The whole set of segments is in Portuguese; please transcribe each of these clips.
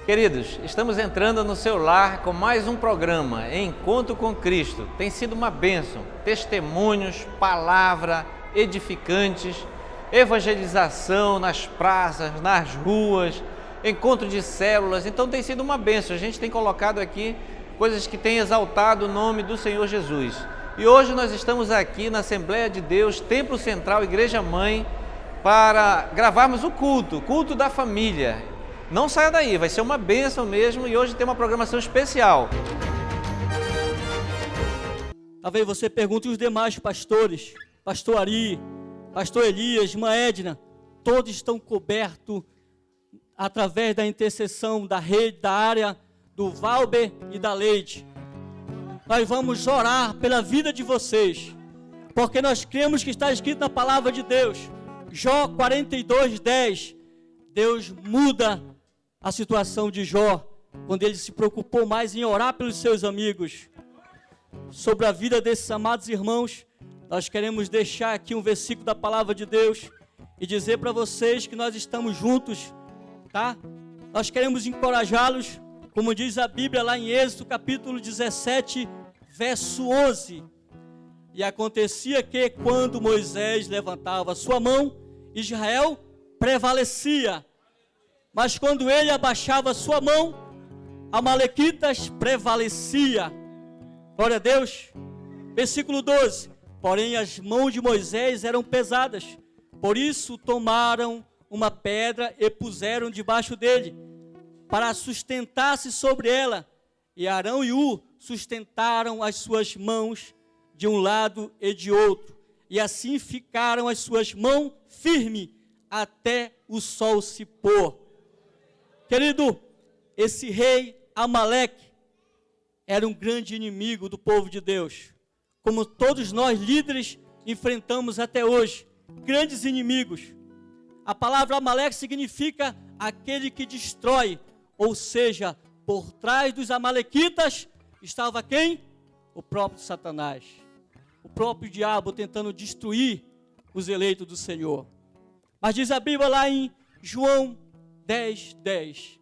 Queridos, estamos entrando no seu lar com mais um programa, Encontro com Cristo. Tem sido uma bênção, testemunhos, palavra, edificantes, evangelização nas praças, nas ruas, encontro de células. Então tem sido uma bênção, a gente tem colocado aqui coisas que têm exaltado o nome do Senhor Jesus. E hoje nós estamos aqui na Assembleia de Deus, Templo Central, Igreja Mãe, para gravarmos o culto da família. Não saia daí, vai ser uma bênção mesmo e hoje tem uma programação especial. Talvez você pergunte os demais pastores, pastor Ari, pastor Elias, irmã Edna, todos estão cobertos através da intercessão da rede, da área do Valber e da Leide. Nós vamos orar pela vida de vocês, porque nós cremos que está escrito na palavra de Deus, Jó 42:10, Deus muda a situação de Jó, quando ele se preocupou mais em orar pelos seus amigos. Sobre a vida desses amados irmãos, nós queremos deixar aqui um versículo da palavra de Deus e dizer para vocês que nós estamos juntos, tá? Nós queremos encorajá-los, como diz a Bíblia lá em Êxodo capítulo 17, verso 11. E acontecia que quando Moisés levantava a sua mão, Israel prevalecia. Mas quando ele abaixava sua mão, Amalequitas prevalecia. Glória a Deus. Versículo 12. Porém as mãos de Moisés eram pesadas, por isso tomaram uma pedra e puseram debaixo dele, para sustentar-se sobre ela. E Arão e Ur sustentaram as suas mãos de um lado e de outro. E assim ficaram as suas mãos firmes até o sol se pôr. Querido, esse rei Amaleque era um grande inimigo do povo de Deus. Como todos nós líderes enfrentamos até hoje, grandes inimigos. A palavra Amaleque significa aquele que destrói, ou seja, por trás dos amalequitas estava quem? O próprio Satanás. O próprio diabo tentando destruir os eleitos do Senhor. Mas diz a Bíblia lá em João 10:10,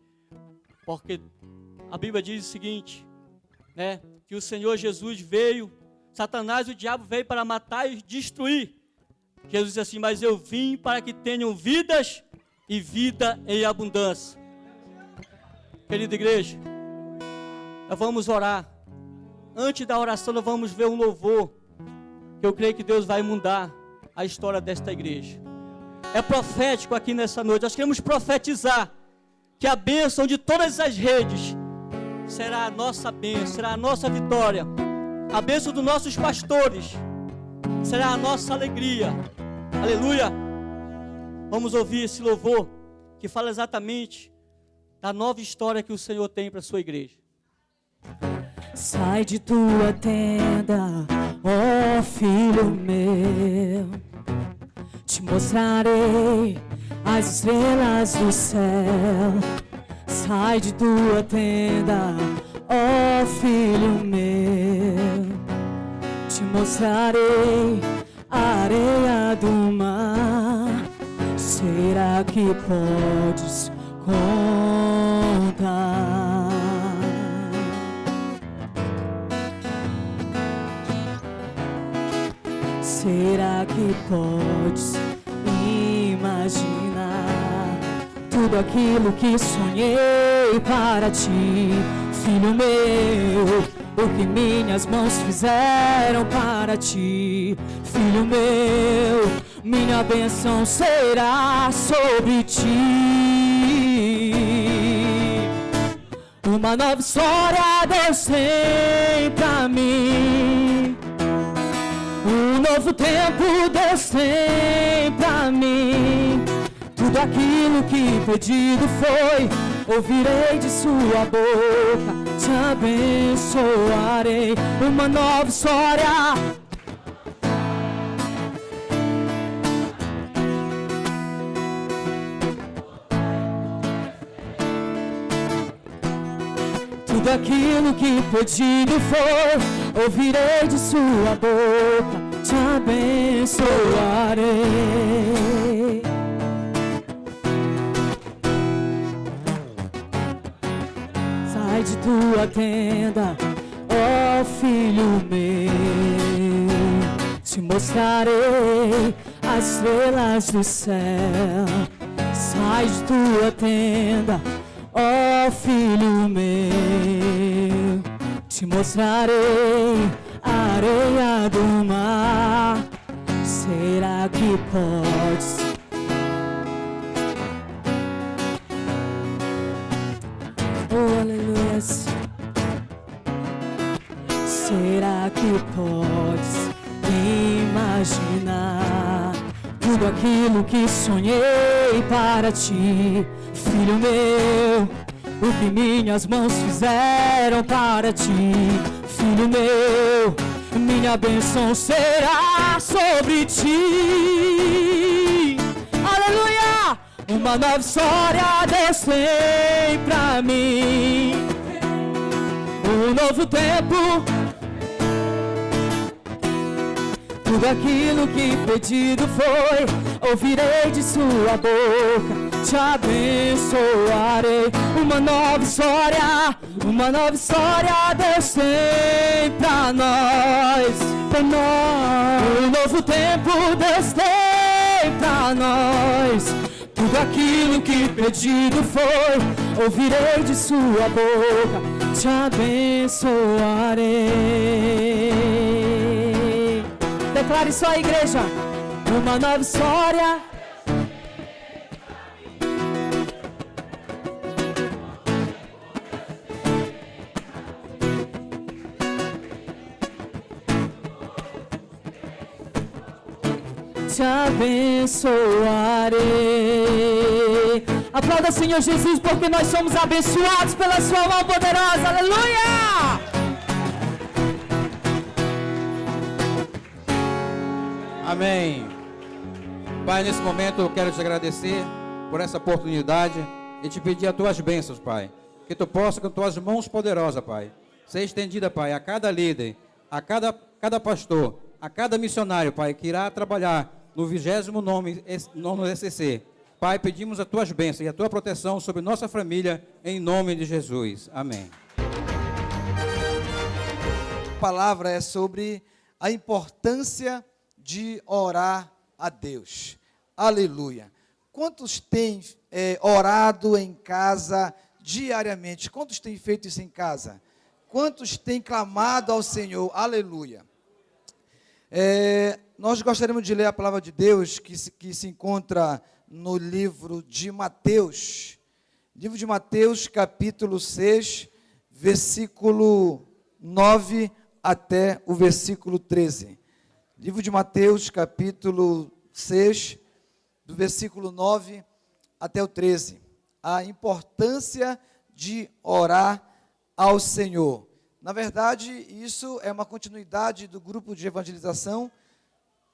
porque a Bíblia diz o seguinte, né, que o Senhor Jesus veio, Satanás, o diabo veio para matar e destruir. Jesus disse assim, mas eu vim para que tenham vidas e vida em abundância. Querida igreja, nós vamos orar. Antes da oração nós vamos ver um louvor, que eu creio que Deus vai mudar a história desta igreja. É profético aqui nessa noite. Nós queremos profetizar que a bênção de todas as redes será a nossa bênção, será a nossa vitória. A bênção dos nossos pastores será a nossa alegria. Aleluia. Vamos ouvir esse louvor que fala exatamente da nova história que o Senhor tem para a sua igreja. Sai de tua tenda, ó filho meu, te mostrarei as estrelas do céu. Sai de tua tenda, ó filho meu, te mostrarei a areia do mar. Será que podes contar? Será que podes imaginar tudo aquilo que sonhei para ti, filho meu? O que minhas mãos fizeram para ti, filho meu? Minha bênção será sobre ti. Uma nova história Deus tem pra mim. Um novo tempo Deus tem pra mim. Tudo aquilo que pedido foi, ouvirei de sua boca, te abençoarei. Uma nova história. Tudo aquilo que pedido foi, ouvirei de sua boca, te abençoarei. Sai de tua tenda, ó filho meu, te mostrarei as estrelas do céu. Sai de tua tenda, ó filho meu, te mostrarei a areia do mar. Será que podes? Oh, aleluia. Será que podes imaginar tudo aquilo que sonhei para ti, filho meu? O que minhas mãos fizeram para ti, filho meu. Minha bênção será sobre ti. Aleluia! Uma nova história Deus tem pra mim. Um novo tempo. Tudo aquilo que pedido foi, ouvirei de sua boca, te abençoarei. Uma nova história Deus tem pra nós, pra nós. Um novo tempo Deus tem pra nós. Tudo aquilo que pedido foi, ouvirei de sua boca, te abençoarei. Declare só a igreja. Uma nova história. Te abençoarei. Aplauda, Senhor Jesus, porque nós somos abençoados pela sua mão poderosa. Aleluia! Amém. Pai, nesse momento eu quero te agradecer por essa oportunidade e te pedir as tuas bênçãos, Pai. Que tu possa, com tuas mãos poderosas, Pai, ser estendida, Pai, a cada líder, a cada pastor, a cada missionário, Pai, que irá trabalhar no 20º nono ECC. Pai, pedimos as tuas bênçãos e a tua proteção sobre nossa família, em nome de Jesus. Amém. A palavra é sobre a importância de orar a Deus. Aleluia. Quantos têm orado em casa diariamente? Quantos têm feito isso em casa? Quantos têm clamado ao Senhor? Aleluia. Nós gostaríamos de ler a palavra de Deus que se encontra no livro de Mateus. Livro de Mateus, capítulo 6, versículo 9 até o versículo 13. Livro de Mateus, capítulo 6, do versículo 9 até o 13. A importância de orar ao Senhor. Na verdade, isso é uma continuidade do grupo de evangelização.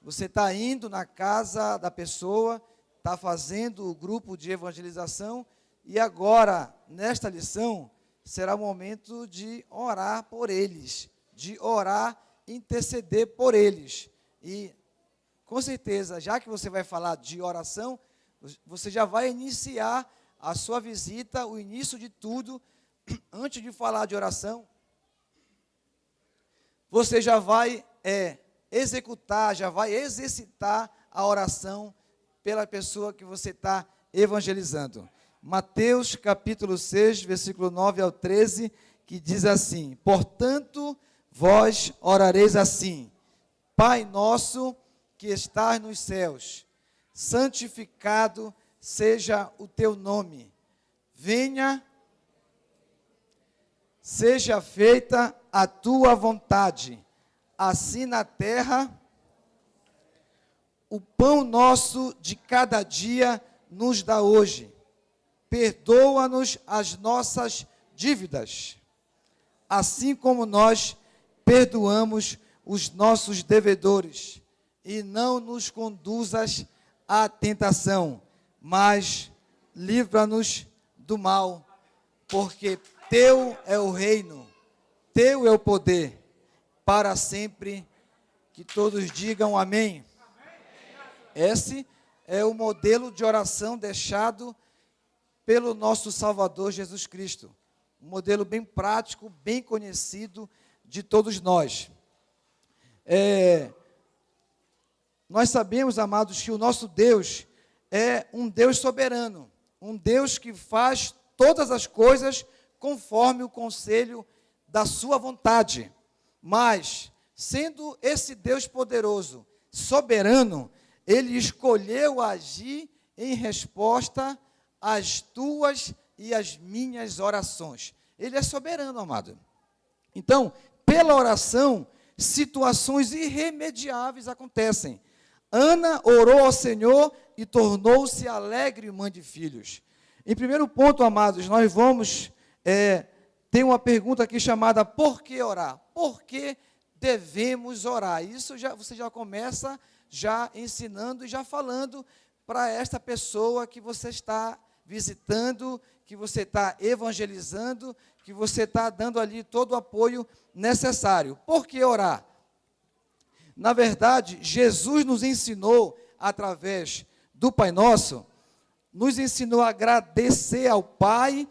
Você está indo na casa da pessoa, está fazendo o grupo de evangelização, e agora, nesta lição, será o momento de orar por eles, de orar, interceder por eles. E, com certeza, já que você vai falar de oração, você já vai iniciar a sua visita, o início de tudo. Antes de falar de oração, você já vai executar, já vai exercitar a oração pela pessoa que você está evangelizando. Mateus capítulo 6, versículo 9 ao 13, que diz assim: portanto, vós orareis assim: Pai nosso que estás nos céus, santificado seja o teu nome. Venha seja feita a tua vontade, assim na terra. O pão nosso de cada dia nos dá hoje. Perdoa-nos as nossas dívidas, assim como nós perdoamos os nossos devedores. E não nos conduzas à tentação, mas livra-nos do mal, porque teu é o reino, teu é o poder, para sempre. Que todos digam amém. Esse é o modelo de oração deixado pelo nosso Salvador Jesus Cristo. Um modelo bem prático, bem conhecido de todos nós. Nós sabemos, amados, que o nosso Deus é um Deus soberano, um Deus que faz todas as coisas conforme o conselho da sua vontade. Mas, sendo esse Deus poderoso, soberano, Ele escolheu agir em resposta às tuas e às minhas orações. Ele é soberano, amado. Então, pela oração, situações irremediáveis acontecem. Ana orou ao Senhor e tornou-se alegre mãe de filhos. Em primeiro ponto, amados, nós vamos ter uma pergunta aqui chamada por que orar? Por que devemos orar? Isso você já começa ensinando e já falando para esta pessoa que você está visitando, que você está evangelizando, que você está dando ali todo o apoio necessário. Por que orar? Na verdade, Jesus nos ensinou, através do Pai Nosso, nos ensinou a agradecer ao Pai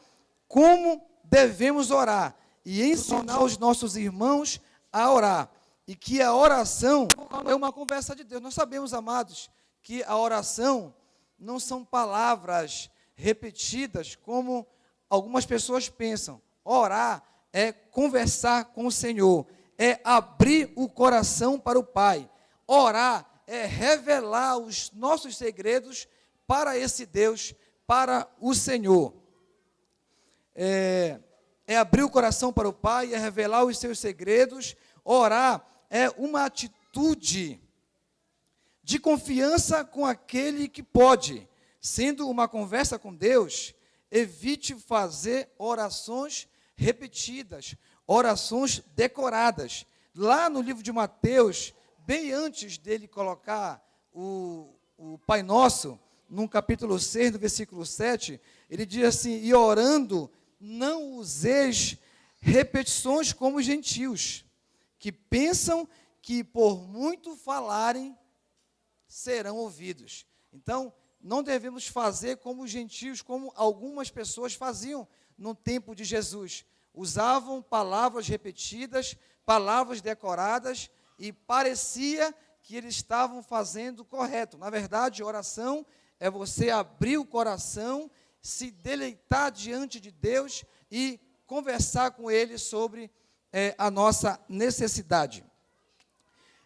como devemos orar e ensinar os nossos irmãos a orar. E que a oração é uma conversa de Deus. Nós sabemos, amados, que a oração não são palavras repetidas como algumas pessoas pensam. Orar é conversar com o Senhor, é abrir o coração para o Pai. Orar é revelar os nossos segredos para esse Deus, para o Senhor. É abrir o coração para o Pai, é revelar os seus segredos. Orar é uma atitude de confiança com aquele que pode. Sendo uma conversa com Deus, evite fazer orações repetidas, orações decoradas. Lá no livro de Mateus, bem antes dele colocar o Pai Nosso, no capítulo 6, no versículo 7, ele diz assim: e orando, não useis repetições como os gentios, que pensam que por muito falarem, serão ouvidos. Então, não devemos fazer como os gentios, como algumas pessoas faziam no tempo de Jesus. Usavam palavras repetidas, palavras decoradas, e parecia que eles estavam fazendo correto. Na verdade, oração é você abrir o coração, se deleitar diante de Deus e conversar com Ele sobre a nossa necessidade.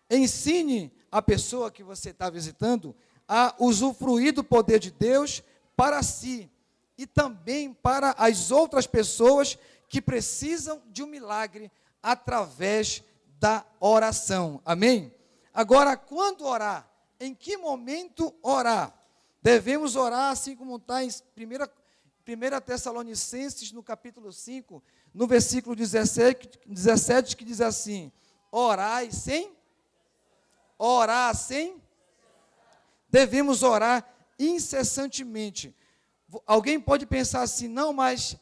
Ensine a pessoa que você está visitando a usufruir do poder de Deus para si e também para as outras pessoas que precisam de um milagre através da oração. Amém? Agora, quando orar? Em que momento orar? Devemos orar assim como está em 1 Tessalonicenses, no capítulo 5, no versículo 17, que diz assim: orai sem? Orar sem? Devemos orar incessantemente. Alguém pode pensar assim: não, mas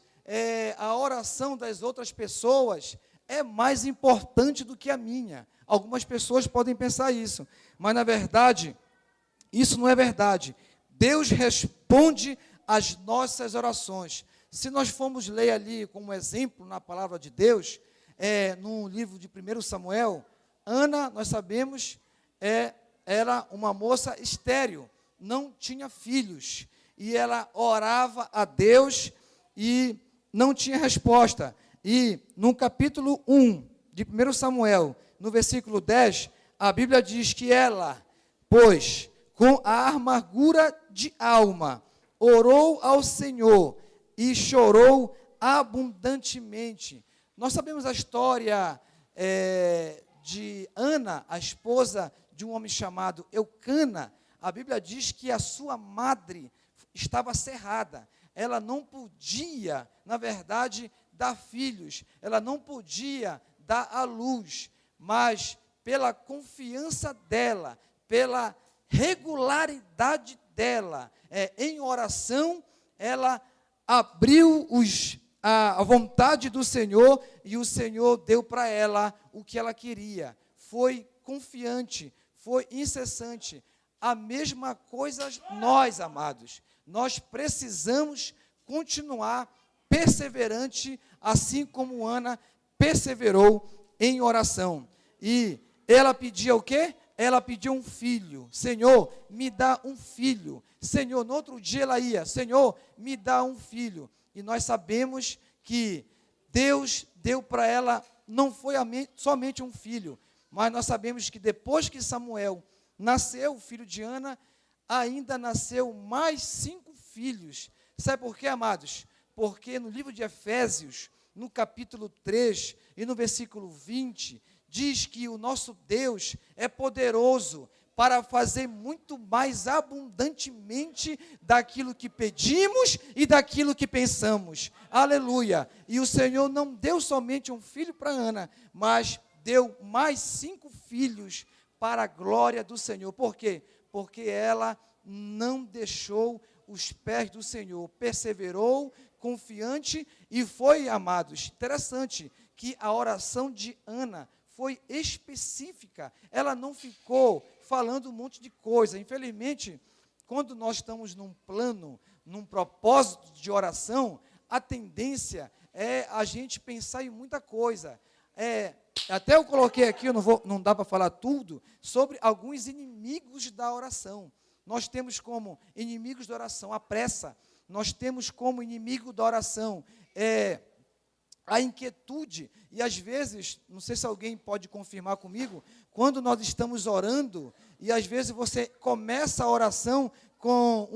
a oração das outras pessoas é mais importante do que a minha. Algumas pessoas podem pensar isso, mas na verdade, isso não é verdade. Deus responde às nossas orações. Se nós formos ler ali como exemplo na palavra de Deus, no livro de 1 Samuel, Ana, nós sabemos, era uma moça estéril, não tinha filhos, e ela orava a Deus e não tinha resposta. E no capítulo 1 de 1 Samuel, no versículo 10, a Bíblia diz que ela, pois, com a amargura de alma, orou ao Senhor e chorou abundantemente. Nós sabemos a história de Ana, a esposa de um homem chamado Eucana. A Bíblia diz que a sua madre estava cerrada. Ela não podia, na verdade, dar filhos. Ela não podia dar à luz. Mas pela confiança dela, pela regularidade dela, em oração, ela abriu a vontade do Senhor, e o Senhor deu para ela o que ela queria. Foi confiante, foi incessante. A mesma coisa nós, amados. Nós precisamos continuar perseverante, assim como Ana perseverou em oração. E ela pedia o quê? Ela pediu um filho. Senhor, me dá um filho. Senhor, no outro dia ela ia, Senhor, me dá um filho. E nós sabemos que Deus deu para ela, não foi somente um filho, mas nós sabemos que depois que Samuel nasceu, o filho de Ana, ainda nasceu mais 5 filhos. Sabe por quê, amados? Porque no livro de Efésios, no capítulo 3 e no versículo 20, diz que o nosso Deus é poderoso para fazer muito mais abundantemente daquilo que pedimos e daquilo que pensamos. Aleluia! E o Senhor não deu somente um filho para Ana, mas deu mais 5 filhos para a glória do Senhor. Por quê? Porque ela não deixou os pés do Senhor, perseverou, confiante, e foi, amados, interessante que a oração de Ana foi específica. Ela não ficou falando um monte de coisa. Infelizmente, quando nós estamos num plano, num propósito de oração, a tendência é a gente pensar em muita coisa. Até eu coloquei aqui, não dá para falar tudo, sobre alguns inimigos da oração. Nós temos como inimigos da oração a pressa. Nós temos como inimigo da oração a inquietude. E às vezes, não sei se alguém pode confirmar comigo, quando nós estamos orando, e às vezes você começa a oração com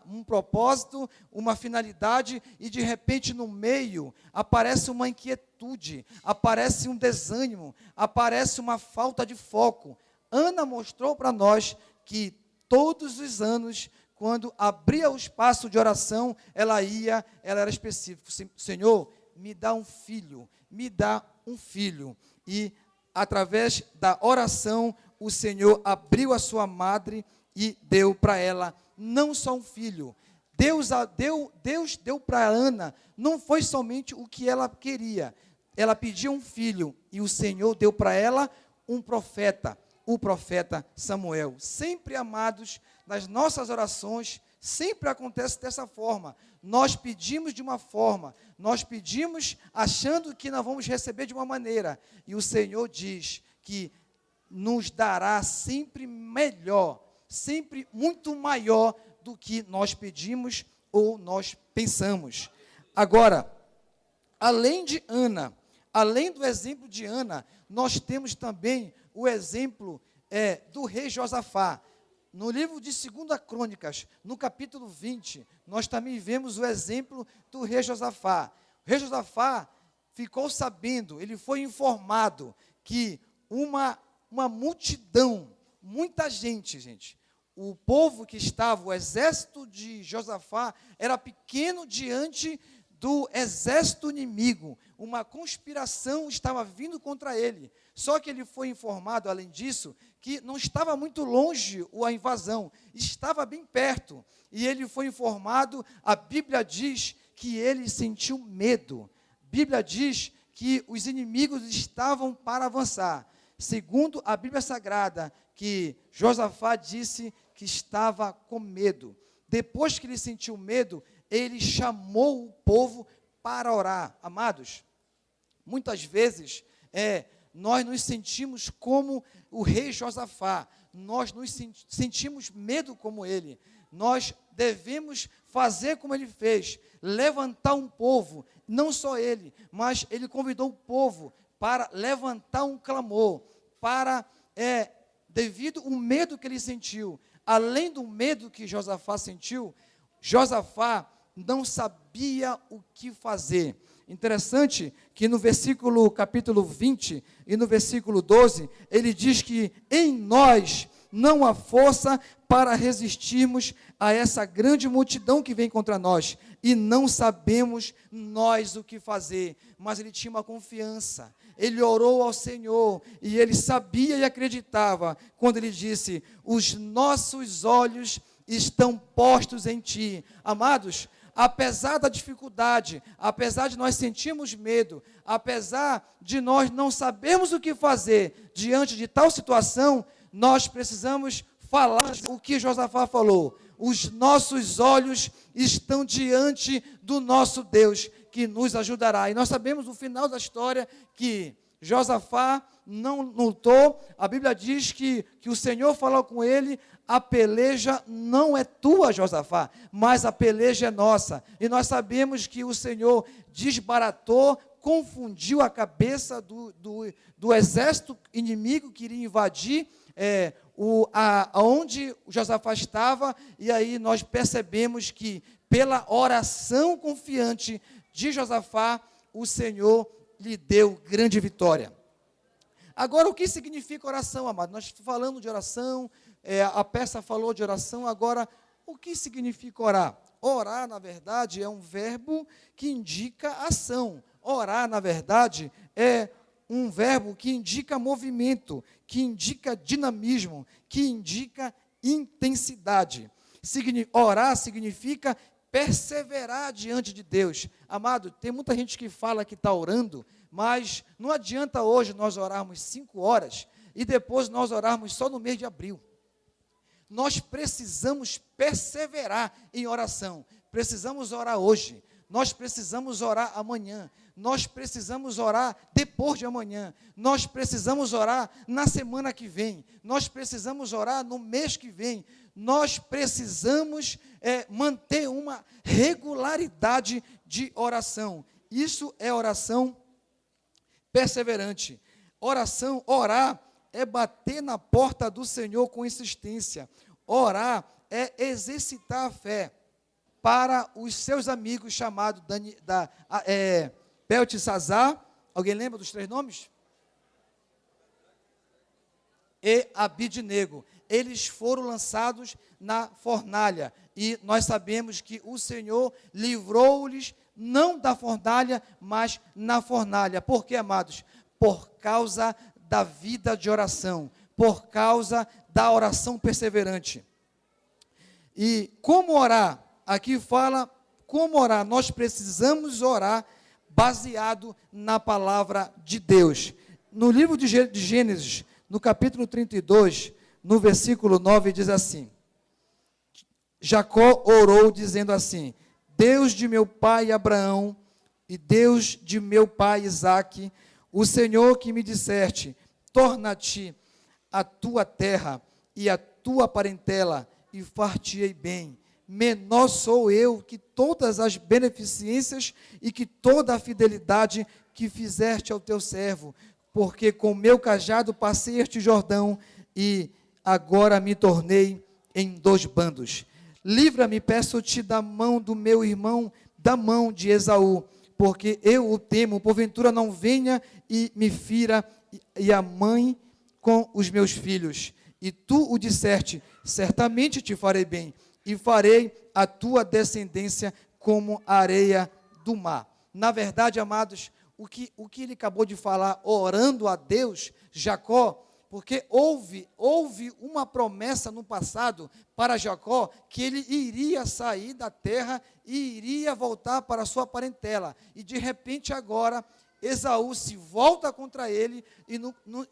um propósito, uma finalidade, e de repente no meio aparece uma inquietude, aparece um desânimo, aparece uma falta de foco. Ana mostrou para nós que todos os anos, quando abria o espaço de oração, ela era específica. Senhor, me dá um filho, me dá um filho. E através da oração, o Senhor abriu a sua madre e deu para ela não só um filho. Deus deu para Ana, não foi somente o que ela queria. Ela pediu um filho e o Senhor deu para ela um profeta, o profeta Samuel. Sempre, amados, nas nossas orações, sempre acontece dessa forma. Nós pedimos de uma forma, nós pedimos achando que nós vamos receber de uma maneira, e o Senhor diz que nos dará sempre melhor, sempre muito maior do que nós pedimos ou nós pensamos. Agora, além de Ana, além do exemplo de Ana, nós temos também o exemplo do rei Josafá. No livro de 2 Crônicas, no capítulo 20, nós também vemos o exemplo do rei Josafá. O rei Josafá ficou sabendo, ele foi informado que uma multidão, muita gente, o povo que estava, o exército de Josafá, era pequeno diante do exército inimigo. Uma conspiração estava vindo contra ele. Só que ele foi informado, além disso, que não estava muito longe a invasão, estava bem perto. E ele foi informado, a Bíblia diz que ele sentiu medo. A Bíblia diz que os inimigos estavam para avançar. Segundo a Bíblia Sagrada, que Josafá disse que estava com medo. Depois que ele sentiu medo, ele chamou o povo para orar. Amados, muitas vezes nós nos sentimos como o rei Josafá, nós nos sentimos medo como ele. Nós devemos fazer como ele fez, levantar um povo, não só ele, mas ele convidou o povo para levantar um clamor, devido ao medo que ele sentiu. Além do medo que Josafá sentiu, Josafá não sabia o que fazer. Interessante que no versículo capítulo 20 e no versículo 12, ele diz que em nós não há força para resistirmos a essa grande multidão que vem contra nós, e não sabemos nós o que fazer. Mas ele tinha uma confiança, ele orou ao Senhor, e ele sabia e acreditava, quando ele disse: os nossos olhos estão postos em ti. Amados, apesar da dificuldade, apesar de nós sentirmos medo, apesar de nós não sabermos o que fazer diante de tal situação, nós precisamos falar o que Josafá falou: os nossos olhos estão diante do nosso Deus, que nos ajudará. E nós sabemos no final da história que Josafá não lutou. A Bíblia diz que o Senhor falou com ele: a peleja não é tua, Josafá, mas a peleja é nossa. E nós sabemos que o Senhor desbaratou, confundiu a cabeça do exército inimigo que iria invadir onde Josafá estava, e aí nós percebemos que pela oração confiante de Josafá, o Senhor lhe deu grande vitória. Agora, o que significa oração, amado? Nós falamos de oração, a peça falou de oração. Agora, o que significa orar? Orar, na verdade, é um verbo que indica ação. Orar, na verdade, é um verbo que indica movimento, que indica dinamismo, que indica intensidade. Orar significa perseverar diante de Deus. Amado, tem muita gente que fala que está orando, mas não adianta hoje nós orarmos 5 horas e depois nós orarmos só no mês de abril. Nós precisamos perseverar em oração. Precisamos orar hoje. Nós precisamos orar amanhã. Nós precisamos orar depois de amanhã. Nós precisamos orar na semana que vem. Nós precisamos orar no mês que vem. Nós precisamos manter uma regularidade de oração. Isso é oração perseverante. Orar é bater na porta do Senhor com insistência. Orar é exercitar a fé. Para os seus amigos chamados Beltesazar, alguém lembra dos 3 nomes? E Abidnego. Eles foram lançados na fornalha, e nós sabemos que o Senhor livrou-lhes, não da fornalha, mas na fornalha. Por quê, amados? Por causa da vida de oração, por causa da oração perseverante. E como orar? Aqui fala como orar. Nós precisamos orar baseado na palavra de Deus. No livro de Gênesis, no capítulo 32, no versículo 9, diz assim: Jacó orou dizendo assim: Deus de meu pai Abraão e Deus de meu pai Isaque, o Senhor que me disseste: torna-te a tua terra e a tua parentela, e far-te-ei bem. Menor sou eu que todas as beneficências e que toda a fidelidade que fizeste ao teu servo, porque com meu cajado passei este Jordão, e agora me tornei em 2 bandos. Livra-me, peço-te, da mão do meu irmão, da mão de Esaú, porque eu o temo, porventura não venha e me fira, e a mãe com os meus filhos. E tu o disseste: certamente te farei bem, e farei a tua descendência como a areia do mar. Na verdade, amados, o que ele acabou de falar, orando a Deus, Jacó, porque houve uma promessa no passado para Jacó, que ele iria sair da terra e iria voltar para a sua parentela. E de repente agora, Esaú se volta contra ele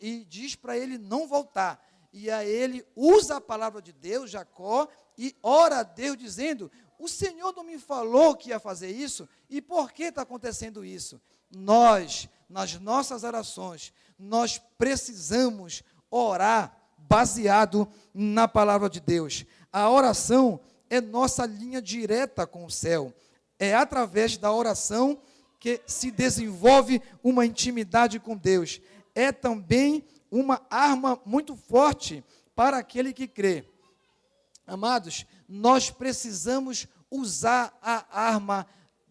e diz para ele não voltar. E aí ele usa a palavra de Deus, Jacó, e ora a Deus dizendo: o Senhor não me falou que ia fazer isso? E por que está acontecendo isso? Nós, nas nossas orações, nós precisamos orar baseado na palavra de Deus. A oração é nossa linha direta com o céu. É através da oração que se desenvolve uma intimidade com Deus. É também uma arma muito forte para aquele que crê. Amados, nós precisamos usar a arma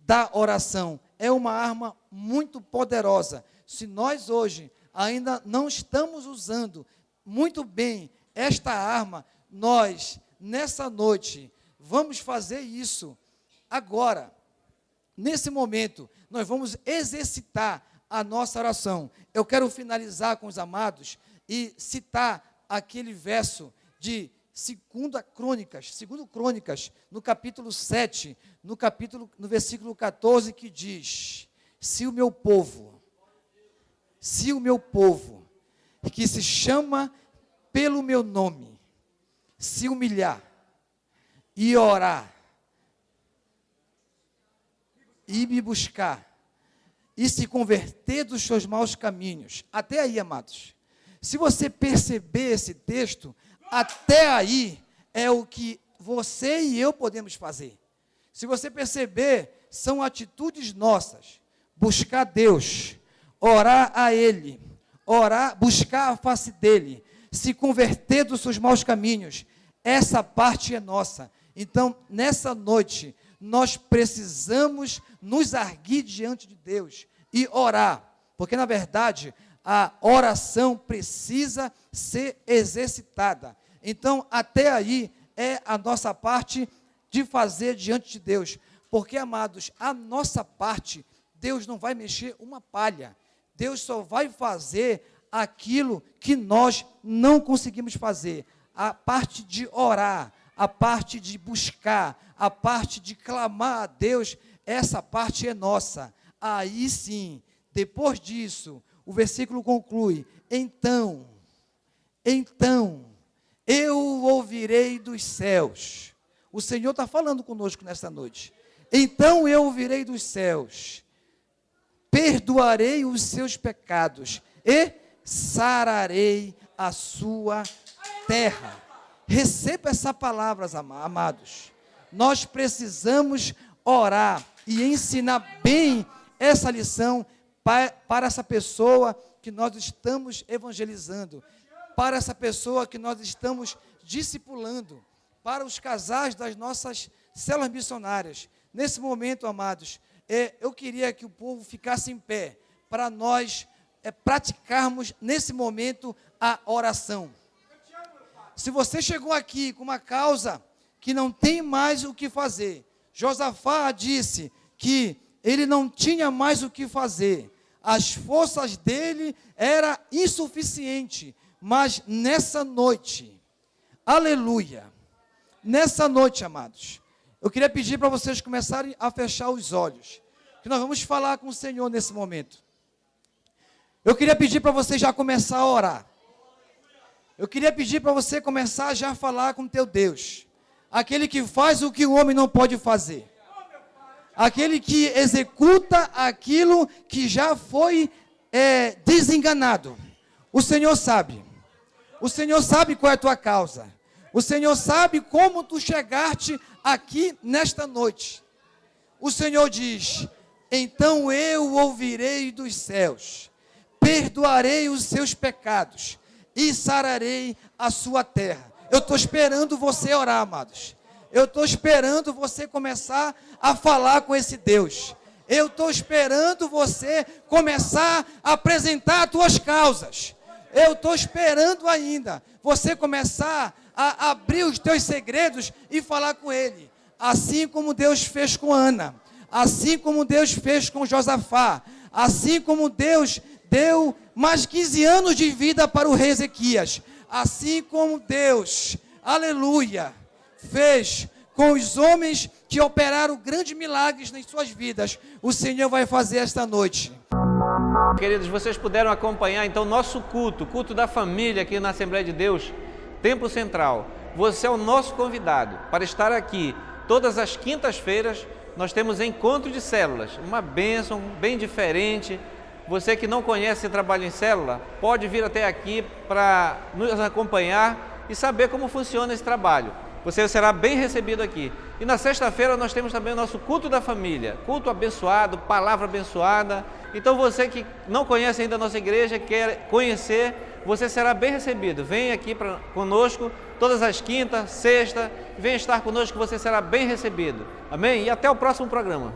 da oração. é uma arma muito poderosa. Se nós hoje ainda não estamos usando muito bem esta arma, nós, nessa noite, vamos fazer isso agora. Nesse momento, nós vamos exercitar a nossa oração. Eu quero finalizar com os amados e citar aquele verso de 2 Crônicas, no capítulo 7, no versículo 14, que diz: se o meu povo, que se chama pelo meu nome, se humilhar e orar, e me buscar, e se converter dos seus maus caminhos. Até aí, amados. Se você perceber esse texto, até aí é o que você e eu podemos fazer. Se você perceber, são atitudes nossas. Buscar Deus, orar a Ele, buscar a face dEle, se converter dos seus maus caminhos. Essa parte é nossa. Então, nessa noite, nós precisamos nos erguer diante de Deus e orar, porque na verdade a oração precisa ser exercitada. Então, até aí é a nossa parte de fazer diante de Deus, porque, amados, a nossa parte, Deus não vai mexer uma palha, Deus só vai fazer aquilo que nós não conseguimos fazer, a parte de orar, a parte de buscar, a parte de clamar a Deus, essa parte é nossa. Aí sim, depois disso, o versículo conclui: então, eu ouvirei dos céus. O Senhor está falando conosco nesta noite. Então eu ouvirei dos céus, perdoarei os seus pecados e sararei a sua terra. Receba essa palavra, amados. Nós precisamos orar e ensinar bem essa lição para essa pessoa que nós estamos evangelizando, para essa pessoa que nós estamos discipulando, para os casais das nossas células missionárias. Nesse momento, amados, eu queria que o povo ficasse em pé, para nós praticarmos nesse momento a oração. Se você chegou aqui com uma causa que não tem mais o que fazer, Josafá disse que ele não tinha mais o que fazer, as forças dele eram insuficientes, mas nessa noite, aleluia, nessa noite, amados, eu queria pedir para vocês começarem a fechar os olhos, que nós vamos falar com o Senhor nesse momento. Eu queria pedir para você já começar a orar. Eu queria pedir para você começar já a falar com teu Deus, aquele que faz o que o homem não pode fazer, aquele que executa aquilo que já foi desenganado. O Senhor sabe qual é a tua causa, o Senhor sabe como tu chegaste aqui nesta noite. O Senhor diz: então eu ouvirei dos céus, perdoarei os seus pecados e sararei a sua terra. Eu estou esperando você orar, amados. Eu estou esperando você começar a falar com esse Deus. Eu estou esperando você começar a apresentar as tuas causas. Eu estou esperando ainda você começar a abrir os teus segredos e falar com Ele. Assim como Deus fez com Ana, assim como Deus fez com Josafá, assim como Deus deu mais 15 anos de vida para o rei Ezequias, assim como Deus, aleluia, fez com os homens que operaram grandes milagres nas suas vidas, o Senhor vai fazer esta noite. Queridos, vocês puderam acompanhar então nosso culto da família aqui na Assembleia de Deus, Templo Central. Você é o nosso convidado para estar aqui todas as quintas-feiras. Nós temos encontro de células, uma bênção bem diferente. Você que não conhece trabalho em célula, pode vir até aqui para nos acompanhar e saber como funciona esse trabalho. Você será bem recebido aqui. E na sexta-feira nós temos também o nosso culto da família, culto abençoado, palavra abençoada. Então você que não conhece ainda a nossa igreja, quer conhecer, você será bem recebido. Vem aqui conosco todas as quintas, sexta, vem estar conosco que você será bem recebido. Amém? E até o próximo programa.